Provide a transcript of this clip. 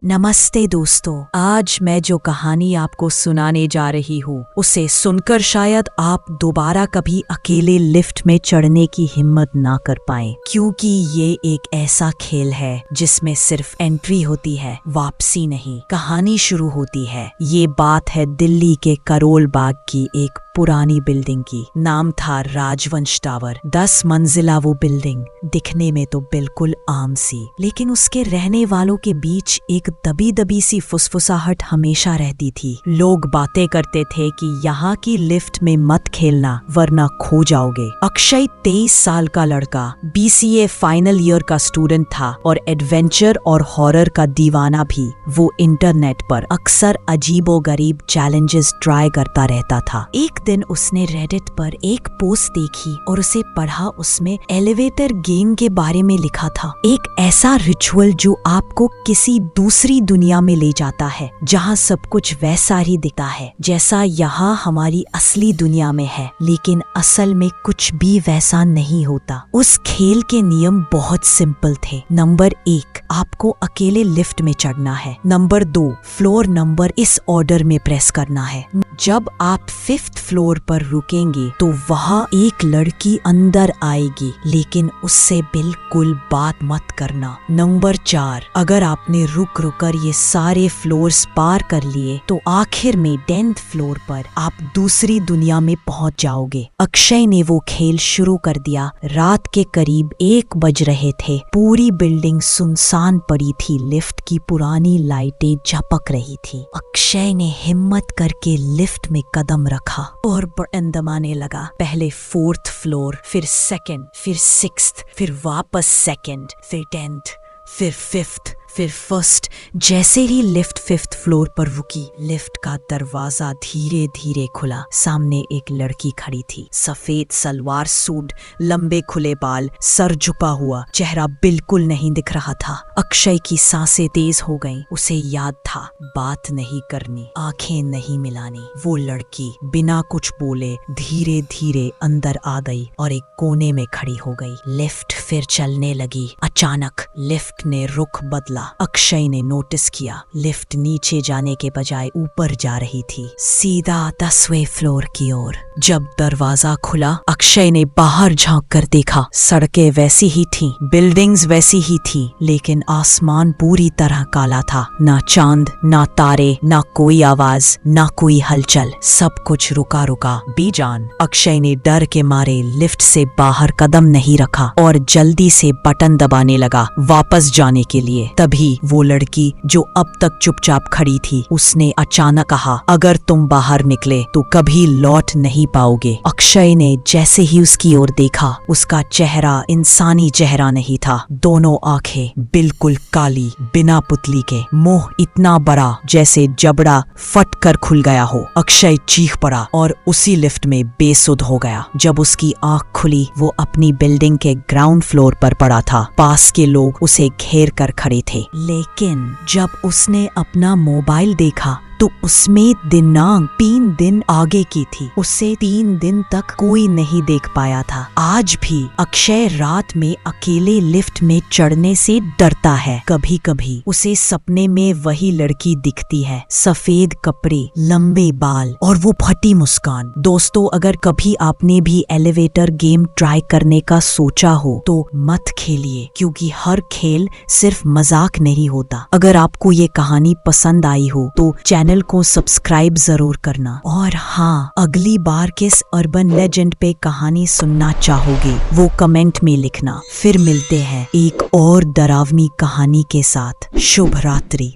नमस्ते दोस्तों, आज मैं जो कहानी आपको सुनाने जा रही हूँ उसे सुनकर शायद आप दोबारा कभी अकेले लिफ्ट में चढ़ने की हिम्मत ना कर पाएं, क्योंकि ये एक ऐसा खेल है जिसमें सिर्फ एंट्री होती है, वापसी नहीं। कहानी शुरू होती है। ये बात है दिल्ली के करोल बाग की एक पुरानी बिल्डिंग की। नाम था राजवंश टावर। 10 मंजिला वो बिल्डिंग, दिखने में तो बिल्कुल आम सी, लेकिन उसके रहने वालों के बीच एक दबी दबी सी फुसफुसाहट हमेशा रहती थी। लोग बातें करते थे कि यहाँ की लिफ्ट में मत खेलना वरना खो जाओगे। अक्षय 23 साल का लड़का, BCA फाइनल ईयर का स्टूडेंट था और एडवेंचर और हॉरर का दीवाना भी। वो इंटरनेट पर अक्सर अजीबोगरीब चैलेंजेस ट्राई करता रहता था। एक दिन उसने रेडिट पर एक पोस्ट देखी और उसे पढ़ा। उसमें एलिवेटर गेम के बारे में लिखा था, एक ऐसा रिचुअल जो आपको किसी दूसरी दुनिया में ले जाता है, जहाँ सब कुछ वैसा ही दिखता है जैसा यहाँ हमारी असली दुनिया में है, लेकिन असल में कुछ भी वैसा नहीं होता। उस खेल के नियम बहुत सिंपल थे। नंबर 1, आपको अकेले लिफ्ट में चढ़ना है। नंबर 2, फ्लोर नंबर इस ऑर्डर में प्रेस करना है। जब आप 5th फ्लोर पर रुकेंगे तो वहाँ एक लड़की अंदर आएगी, लेकिन उससे बिल्कुल बात मत करना। नंबर 4, अगर आपने रुक कर ये सारे फ्लोर्स पार कर लिए तो आखिर में 10th फ्लोर पर आप दूसरी दुनिया में पहुँच जाओगे। अक्षय ने वो खेल शुरू कर दिया। रात के करीब 1 बज रहे थे। पूरी बिल्डिंग सुनसान पड़ी थी। लिफ्ट की पुरानी लाइटें झपक रही थी। अक्षय ने हिम्मत करके लिफ्ट में कदम रखा और बटन दबाने लगा। पहले 4th फ्लोर, फिर 2nd, फिर 6th, फिर वापस 2nd, फिर 10th, फिर 5th, फिर 1st। जैसे ही लिफ्ट 5th फ्लोर पर रुकी, लिफ्ट का दरवाजा धीरे धीरे खुला। सामने एक लड़की खड़ी थी। सफेद सलवार सूट, लंबे खुले बाल, सर झुका हुआ, चेहरा बिल्कुल नहीं दिख रहा था। अक्षय की सांसें तेज हो गईं। उसे याद था, बात नहीं करनी, आंखें नहीं मिलानी। वो लड़की बिना कुछ बोले धीरे धीरे अंदर आ गई और एक कोने में खड़ी हो गई। लिफ्ट फिर चलने लगी। अचानक लिफ्ट ने रुख बदला। अक्षय ने नोटिस किया, लिफ्ट नीचे जाने के बजाय ऊपर जा रही थी, सीधा 10वें फ्लोर की ओर। जब दरवाजा खुला, अक्षय ने बाहर झांक कर देखा। सड़कें वैसी ही थीं, बिल्डिंग्स वैसी ही थीं, लेकिन आसमान पूरी तरह काला था। ना चांद, ना तारे, ना कोई आवाज, ना कोई हलचल। सब कुछ रुका रुका, बेजान। अक्षय ने डर के मारे लिफ्ट से बाहर कदम नहीं रखा और जल्दी से बटन दबाने लगा वापस जाने के लिए। तभी वो लड़की जो अब तक चुपचाप खड़ी थी, उसने अचानक कहा, अगर तुम बाहर निकले तो कभी लौट नहीं पाओगे। अक्षय ने जैसे ही उसकी ओर देखा, उसका चेहरा इंसानी चेहरा नहीं था। दोनों आंखें बिल्कुल काली, बिना पुतली के, मुंह इतना बड़ा जैसे जबड़ा फट कर खुल गया हो। अक्षय चीख पड़ा और उसी लिफ्ट में बेसुध हो गया। जब उसकी आंख खुली, वो अपनी बिल्डिंग के ग्राउंड फ्लोर पर पड़ा था। पास के लोग उसे घेर कर खड़े थे, लेकिन जब उसने अपना मोबाइल देखा तो उसमें दिनांक 3 दिन आगे की थी। उसे 3 दिन तक कोई नहीं देख पाया था। आज भी अक्षय रात में अकेले लिफ्ट में चढ़ने से डरता है। कभी कभी उसे सपने में वही लड़की दिखती है, सफेद कपड़े, लंबे बाल और वो फटी मुस्कान। दोस्तों, अगर कभी आपने भी एलिवेटर गेम ट्राई करने का सोचा हो तो मत खेलिए, क्योंकि हर खेल सिर्फ मजाक नहीं होता। अगर आपको ये कहानी पसंद आई हो तो चैनल को सब्सक्राइब जरूर करना। और हाँ, अगली बार किस अर्बन लेजेंड पे कहानी सुनना चाहोगे वो कमेंट में लिखना। फिर मिलते हैं एक और डरावनी कहानी के साथ। शुभ रात्रि।